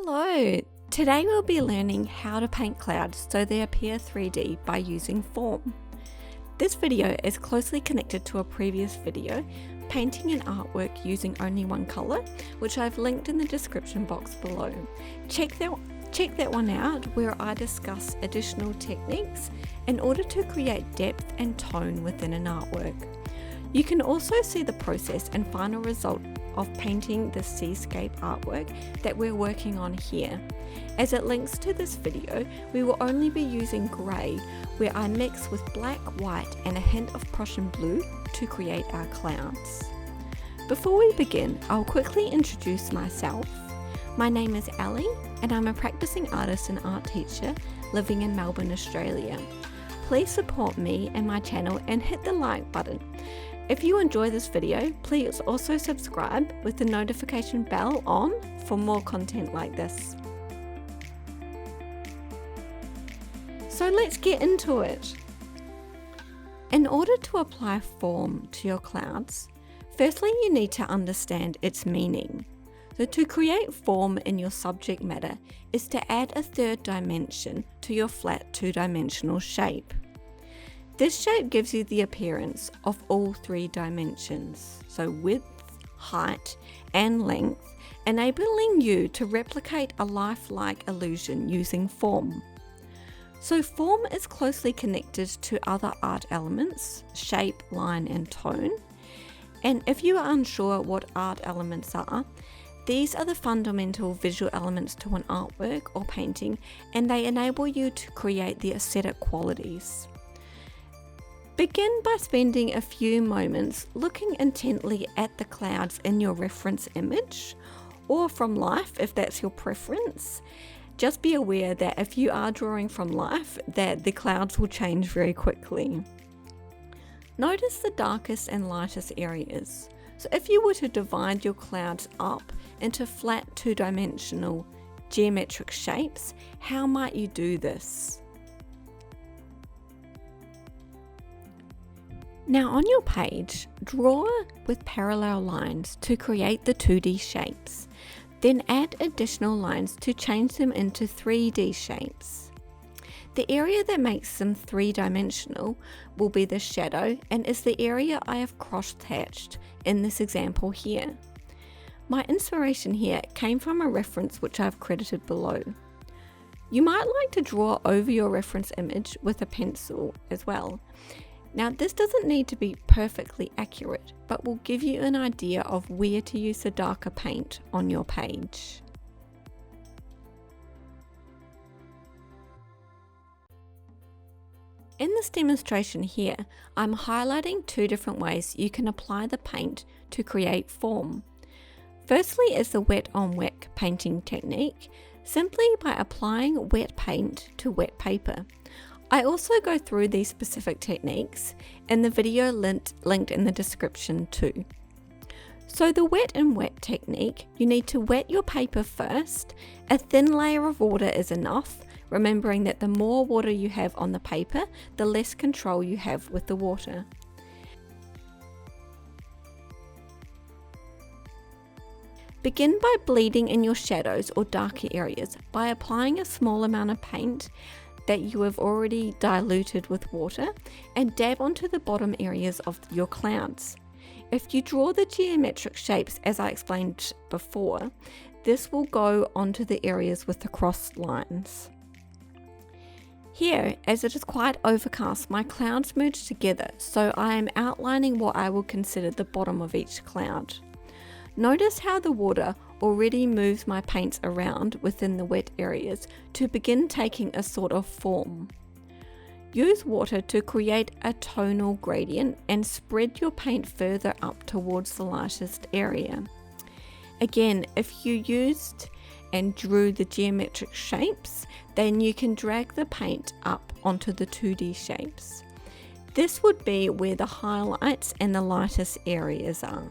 Hello! Today we'll be learning how to paint clouds so they appear 3D by using form. This video is closely connected to a previous video, painting an artwork using only one colour, which I've linked in the description box below. Check that one out where I discuss additional techniques in order to create depth and tone within an artwork. You can also see the process and final result of painting the seascape artwork that we're working on here. As it links to this video, we will only be using grey, where I mix with black, white and a hint of Prussian blue to create our clouds. Before we begin, I'll quickly introduce myself. My name is Ellie and I'm a practicing artist and art teacher living in Melbourne, Australia. Please support me and my channel and hit the like button. If you enjoy this video, please also subscribe with the notification bell on for more content like this. So let's get into it. In order to apply form to your clouds, firstly you need to understand its meaning. So to create form in your subject matter is to add a third dimension to your flat two-dimensional shape. This shape gives you the appearance of all three dimensions, so width, height and length, enabling you to replicate a lifelike illusion using form. So form is closely connected to other art elements, shape, line and tone. And if you are unsure what art elements are, these are the fundamental visual elements to an artwork or painting, and they enable you to create the aesthetic qualities. Begin by spending a few moments looking intently at the clouds in your reference image, or from life if that's your preference. Just be aware that if you are drawing from life, that the clouds will change very quickly. Notice the darkest and lightest areas. So if you were to divide your clouds up into flat two-dimensional geometric shapes, how might you do this? Now on your page, draw with parallel lines to create the 2D shapes. Then add additional lines to change them into 3D shapes. The area that makes them three-dimensional will be the shadow and is the area I have cross-hatched in this example here. My inspiration here came from a reference which I've credited below. You might like to draw over your reference image with a pencil as well. Now this doesn't need to be perfectly accurate, but will give you an idea of where to use the darker paint on your page. In this demonstration here, I'm highlighting two different ways you can apply the paint to create form. Firstly is the wet on wet painting technique, simply by applying wet paint to wet paper. I also go through these specific techniques in the video linked in the description too. So the wet and wet technique, you need to wet your paper first. A thin layer of water is enough, remembering that the more water you have on the paper, the less control you have with the water. Begin by bleeding in your shadows or darker areas by applying a small amount of paint that you have already diluted with water and dab onto the bottom areas of your clouds. If you draw the geometric shapes as I explained before, this will go onto the areas with the crossed lines. Here, as it is quite overcast, my clouds merge together, so I am outlining what I will consider the bottom of each cloud. Notice how the water already moves my paints around within the wet areas to begin taking a sort of form. Use water to create a tonal gradient and spread your paint further up towards the lightest area. Again, if you used and drew the geometric shapes, then you can drag the paint up onto the 2D shapes. This would be where the highlights and the lightest areas are.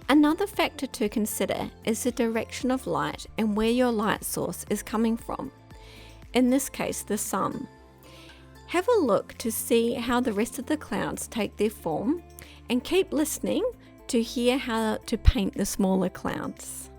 Another factor to consider is the direction of light and where your light source is coming from. In this case, the sun. Have a look to see how the rest of the clouds take their form, and keep listening to hear how to paint the smaller clouds.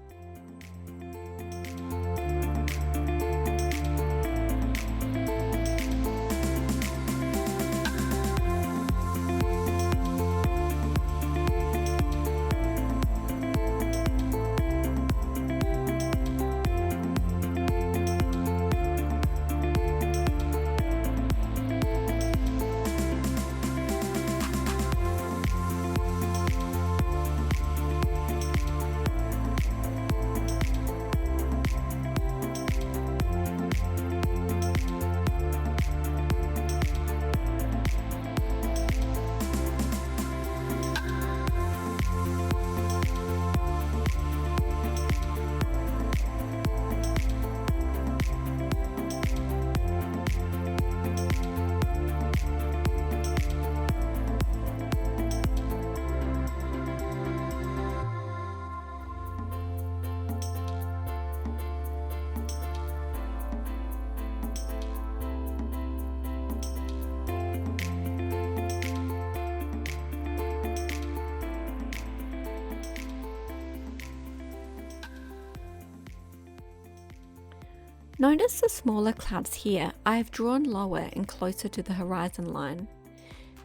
Notice the smaller clouds here I have drawn lower and closer to the horizon line.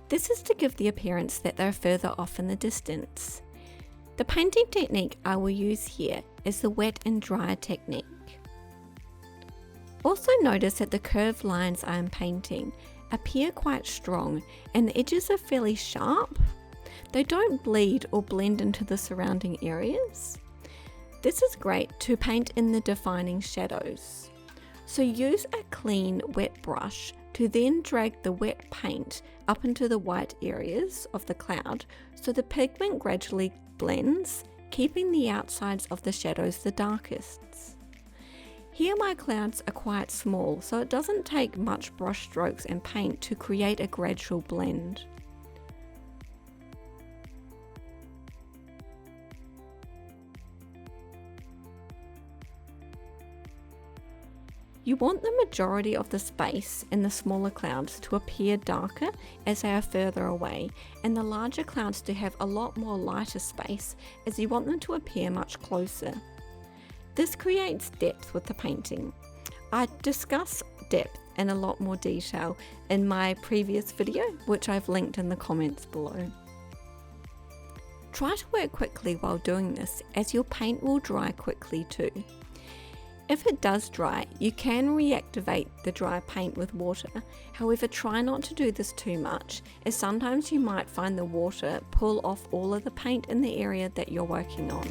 This is to give the appearance that they're further off in the distance. The painting technique I will use here is the wet and dry technique. Also notice that the curved lines I am painting appear quite strong and the edges are fairly sharp. They don't bleed or blend into the surrounding areas. This is great to paint in the defining shadows. So use a clean wet brush to then drag the wet paint up into the white areas of the cloud so the pigment gradually blends, keeping the outsides of the shadows the darkest. Here my clouds are quite small, so it doesn't take much brush strokes and paint to create a gradual blend. You want the majority of the space in the smaller clouds to appear darker as they are further away, and the larger clouds to have a lot more lighter space as you want them to appear much closer. This creates depth with the painting. I discuss depth in a lot more detail in my previous video, which I've linked in the comments below. Try to work quickly while doing this, as your paint will dry quickly too. If it does dry, you can reactivate the dry paint with water. However, try not to do this too much, as sometimes you might find the water pull off all of the paint in the area that you're working on.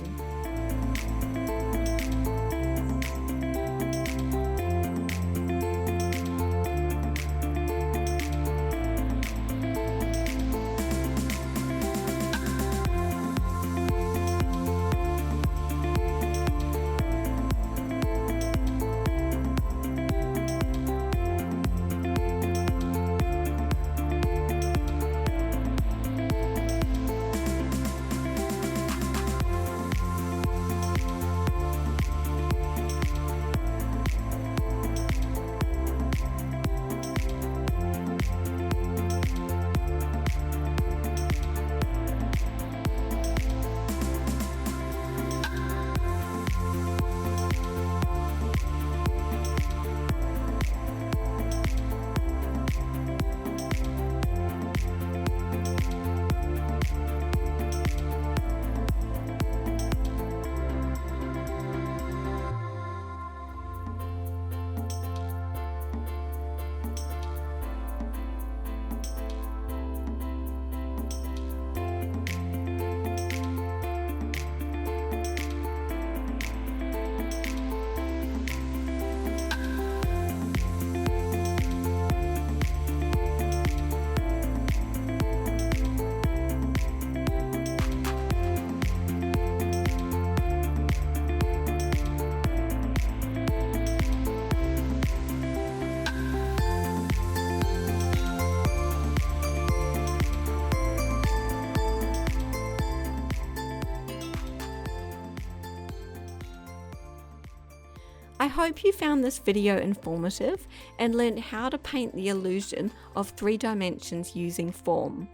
I hope you found this video informative and learned how to paint the illusion of 3 dimensions using form.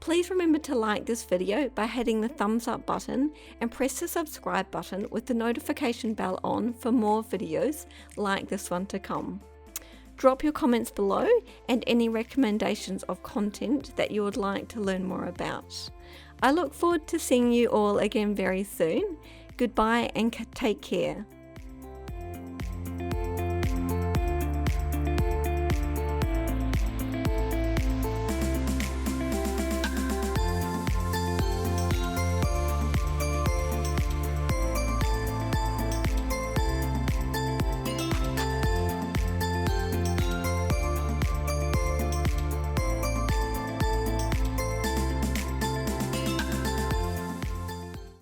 Please remember to like this video by hitting the thumbs up button and press the subscribe button with the notification bell on for more videos like this one to come. Drop your comments below and any recommendations of content that you would like to learn more about. I look forward to seeing you all again very soon. Goodbye and take care.